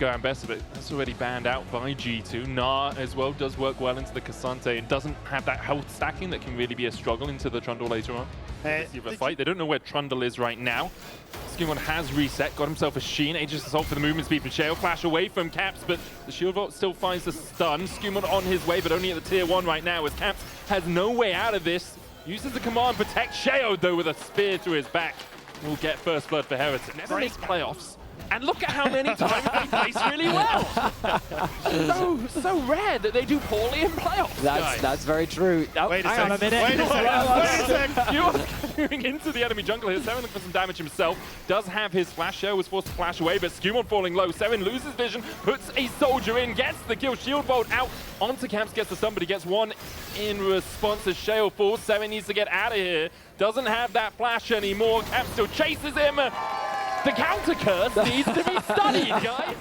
going best of it. That's already banned out by G2. Nah as well does work well into the Cassante and doesn't have that health stacking that can really be a struggle into the Trundle later on. Let's see if a fight. They don't know where Trundle is right now. Skimon has reset, got himself a Sheen, Aegis Assault for the movement speed from Shale. Flash away from Caps, but the Shield Vault still finds the stun. Skimon on his way, but only at the tier 1 right now as Caps has no way out of this. Uses the command, protect Sheo though with a spear to his back. We'll get first blood for Heretics. Never makes playoffs. And look at how many times they place really well. so rare that they do poorly in playoffs. That's very true. Oh, wait a hang on second. a minute. Wait a second. You are going into the enemy jungle here. Seven looking for some damage himself. Does have his flash share, was forced to flash away, but Skewmon falling low. Seven loses vision, puts a soldier in, gets the kill. Shield Bolt out onto Camps, gets the stun, but he gets one in response as Shale falls. Seven needs to get out of here. Doesn't have that flash anymore. Camps still chases him. The counter curse needs to be studied, guys.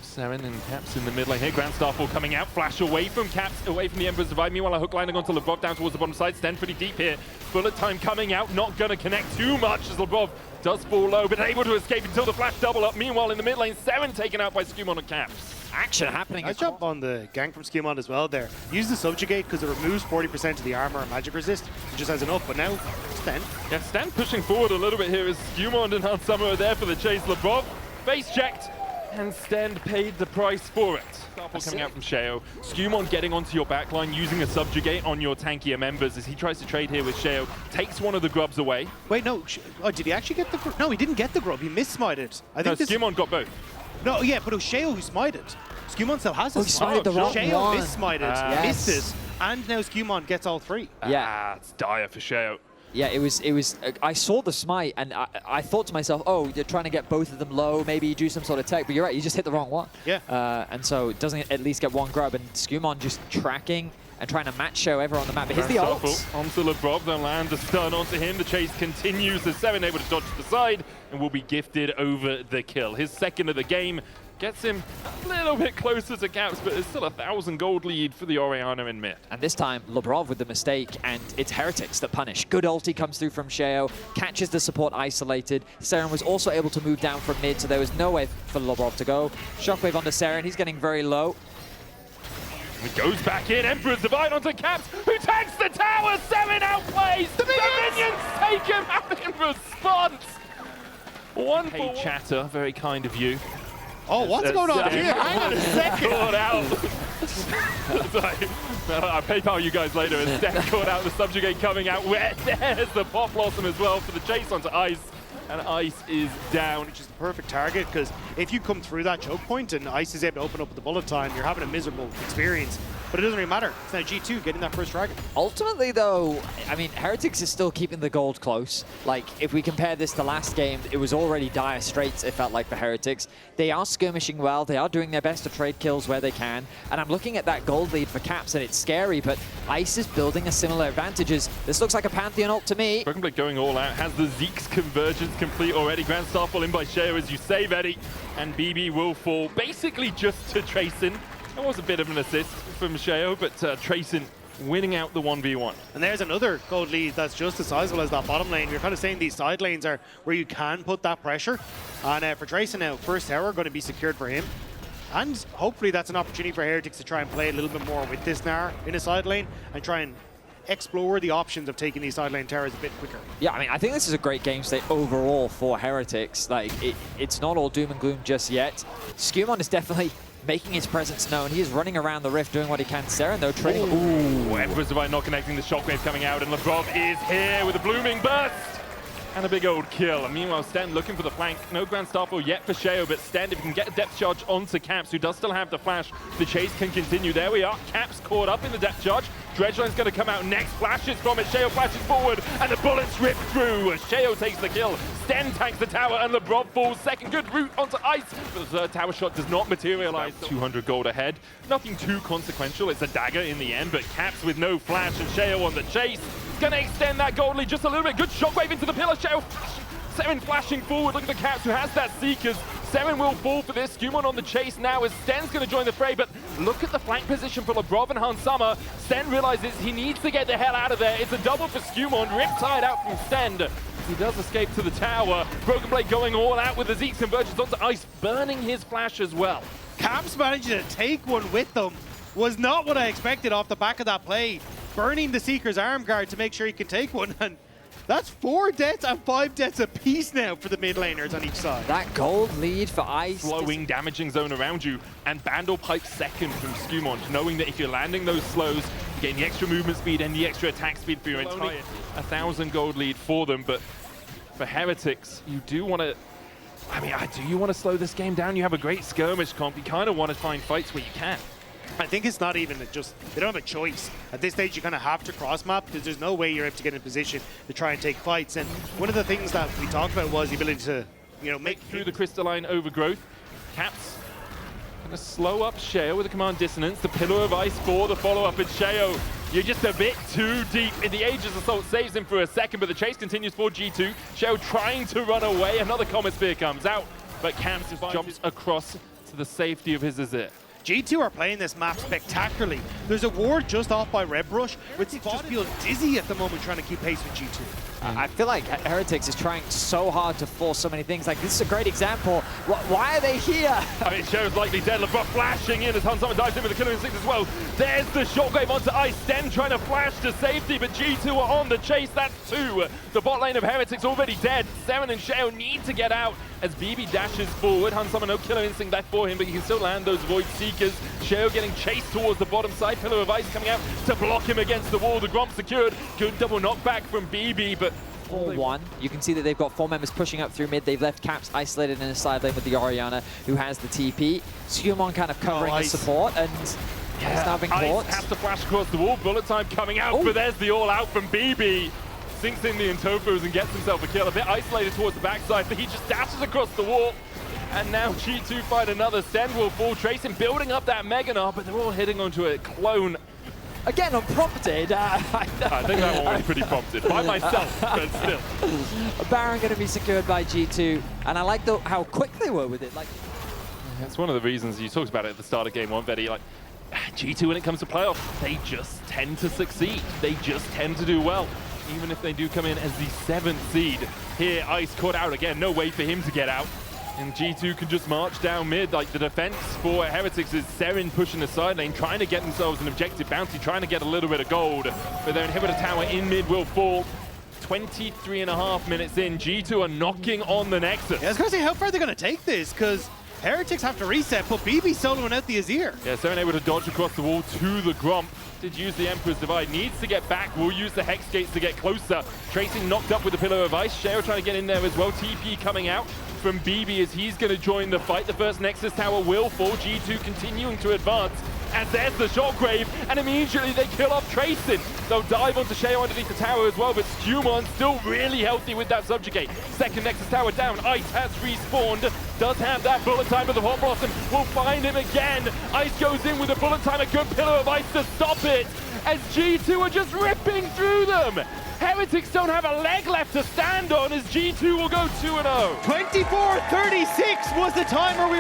Seren and Caps in the mid lane here. Grand Starfall coming out. Flash away from Caps, away from the Emperor's Divide. Meanwhile, a hook line onto Lebrov down towards the bottom side. Sten pretty deep here. Bullet time coming out. Not going to connect too much as Lebrov does fall low, but able to escape until the flash double up. Meanwhile, in the mid lane, Seren taken out by Skewmon and Caps. Action happening. Nice jump on the gank from Skewmon as well there. Use the subjugate because it removes 40% of the armor and magic resist. It just has enough, but now Sten. Yeah, Sten pushing forward a little bit here as Skewmon and Han Summer are there for the chase. Lebrov face checked, and Sten paid the price for it. Starfall coming out from Sheo. Skewmon getting onto your backline, using a subjugate on your tankier members as he tries to trade here with Sheo. Takes one of the grubs away. Wait, no. Oh, did he actually get the grub? No, he didn't get the grub. He missmited. I think Skewmon got both. No, yeah, but it was Sheo who smited. Skewmon still has his smite. The wrong Sheo one. missmited, missed it, and now Skewmon gets all three. Yeah, it's dire for Sheo. Yeah, it was. I saw the smite, and I thought to myself, oh, you're trying to get both of them low. Maybe you do some sort of tech, but you're right. You just hit the wrong one. Yeah. And so it doesn't at least get one grub, and Skewmon just tracking and trying to match Show everyone on the map. But here's the ult. Onto Lebrov, they'll land the stun onto him. The chase continues. The Seven able to dodge to the side and will be gifted over the kill. His second of the game gets him a little bit closer to Caps, but it's still 1,000 gold lead for the Oriana in mid. And this time, Lebrov with the mistake, and it's Heretics that punish. Good ulti comes through from Sheo, catches the support isolated. Seren was also able to move down from mid, so there was no way for Lebrov to go. Shockwave onto Seren, he's getting very low. He goes back in, Emperor's Divide onto Caps, who takes the tower! Seven outplays! The minions take him out in response! One for one. Chatter, very kind of you. Oh, what's going on here? Hang on a second. Caught out. Sorry. I'll PayPal you guys later. And Sten caught out the subjugate coming out. There's the Pop Blossom as well for the chase onto Ice. And Ice is down. Which is the perfect target, because if you come through that choke point and Ice is able to open up with the bullet time, you're having a miserable experience. But it doesn't really matter. It's now G2 getting that first dragon. Ultimately, though, I mean, Heretics is still keeping the gold close. Like, if we compare this to last game, it was already dire straits, it felt like, for Heretics. They are skirmishing well. They are doing their best to trade kills where they can. And I'm looking at that gold lead for Caps, and it's scary, but Ice is building a similar advantages. This looks like a Pantheon ult to me. Broken Blade going all out. Has the Zeke's convergence complete already. Grand Starfall in by Sheo, as you say, Eddie. And BB will fall basically just to Tracin. That was a bit of an assist from Sheo, but Tracin winning out the 1v1. And there's another gold lead that's just as sizable as that bottom lane. You're kind of saying these side lanes are where you can put that pressure. And for Tracin now, first tower going to be secured for him. And hopefully that's an opportunity for Heretics to try and play a little bit more with this Gnar in a side lane and try and explore the options of taking these side lane towers a bit quicker. Yeah, I mean, I think this is a great game state overall for Heretics. Like, it's not all doom and gloom just yet. Skewmon is definitely making his presence known. He is running around the rift, doing what he can. Seren, though, trading. Ooh, Emperor's Divide not connecting, the shockwave coming out, and Lebrov is here with a blooming burst! And a big old kill. And meanwhile, Sten looking for the flank. No Grand Starfall yet for Sheo, but Sten, if he can get a depth charge onto Caps, who does still have the flash, the chase can continue. There we are. Caps caught up in the depth charge. Dredgeline's going to come out next. Flashes from it. Sheo flashes forward, and the bullets rip through. Sheo takes the kill. Sten tanks the tower, and Lebrov falls second. Good route onto Ice, but the third tower shot does not materialize. 200 gold ahead. Nothing too consequential. It's a dagger in the end, but Caps with no flash, and Sheo on the chase. Going to extend that gold lead just a little bit. Good shockwave into the pillar. Sheo Seren flashing forward. Look at the Caps who has that Seekers. Seren will fall for this. Skewmon on the chase now as Sten's going to join the fray, but look at the flank position for Lebrov and Han Summer. Sten realizes he needs to get the hell out of there. It's a double for Skewmon. Riptide out from Sten. He does escape to the tower. Broken Blade going all out with the Zeke's convergence onto Ice, burning his flash as well. Caps managing to take one with them was not what I expected off the back of that play. Burning the Seeker's arm guard to make sure he can take one. And that's 4 deaths and 5 deaths apiece now for the mid laners on each side. That gold lead for Ice. Slowing, damaging zone around you. And Bandle Pipe second from Skumon, knowing that if you're landing those slows, you're getting the extra movement speed and the extra attack speed for your entire 1,000 gold lead for them. But for Heretics, you do want to... I mean, do you want to slow this game down? You have a great skirmish comp. You kind of want to find fights where you can. I think it's not even just, they don't have a choice. At this stage, you kind of have to cross-map because there's no way you're able to get in position to try and take fights. And one of the things that we talked about was the ability to, you know, make through the crystalline overgrowth. Caps gonna slow up Sheo with a command dissonance. The Pillar of Ice for the follow-up, and Sheo, you're just a bit too deep. In the Aegis Assault saves him for a second, but the chase continues for G2. Sheo trying to run away. Another Comet Sphere comes out, but Caps jumps across to the safety of his Azir. G2 are playing this map spectacularly. There's a ward just off by Red Brush, which just feels dizzy at the moment trying to keep pace with G2. I feel like Heretics is trying so hard to force so many things. Like, this is a great example. Why are they here? I mean, Sheo's likely dead. LeBron flashing in as Hansoman dives in with the Killer Instinct as well. There's the shockwave onto Ice. Sten trying to flash to safety, but G2 are on the chase. That's 2. The bot lane of Heretics already dead. Seven and Sheo need to get out as BB dashes forward. Hansoman, no Killer Instinct left for him, but he can still land those Void Seekers. Sheo getting chased towards the bottom side. Pillar of Ice coming out to block him against the wall. The Gromp secured. Good double knockback from BB, but 4-1. You can see that they've got 4 members pushing up through mid. They've left Caps isolated in a side lane with the Orianna, who has the TP. Skumon kind of covering the support, and he's now been caught. Ice has to flash across the wall. Bullet time coming out, but there's the all-out from BB. Sinks in the Intofos and gets himself a kill. A bit isolated towards the backside, but he just dashes across the wall. And now G2 find another Send will fall. Tracing building up that Meganar, but they're all hitting onto a clone. Again, unprompted. I think that one was pretty prompted by myself, but still. Baron going to be secured by G2, and I like how quick they were with it. Like, that's one of the reasons you talked about it at the start of game 1, Betty. Like, G2 when it comes to playoffs, they just tend to succeed. They just tend to do well, even if they do come in as the 7th seed. Here, Ice caught out again. No way for him to get out. And G2 can just march down mid. Like, the defense for Heretics is Seren pushing the side lane, trying to get themselves an objective bounty, trying to get a little bit of gold. But their inhibitor tower in mid will fall. 23.5 minutes in, G2 are knocking on the Nexus. Yeah, I was going to say, how far are they going to take this? Because Heretics have to reset, but BB soloing out the Azir. Yeah, Seren able to dodge across the wall to the Gromp. Did use the Emperor's Divide, needs to get back, will use the Hex Gates to get closer. Tracing knocked up with the Pillar of Ice, Sheo trying to get in there as well. TP coming out from BB as he's going to join the fight. The first Nexus tower will fall, G2 continuing to advance. And there's the Shockwave, and immediately they kill off Tracing. They'll dive onto Sheo underneath the tower as well, but Skumon still really healthy with that Subjugate. Second Nexus tower down, Ice has respawned, does have that bullet time, but the Hot Blossom will find him again. Ice goes in with a bullet time, a good Pillar of Ice to stop it, as G2 are just ripping through them. Heretics don't have a leg left to stand on as G2 will go 2-0. 24:36 was the timer we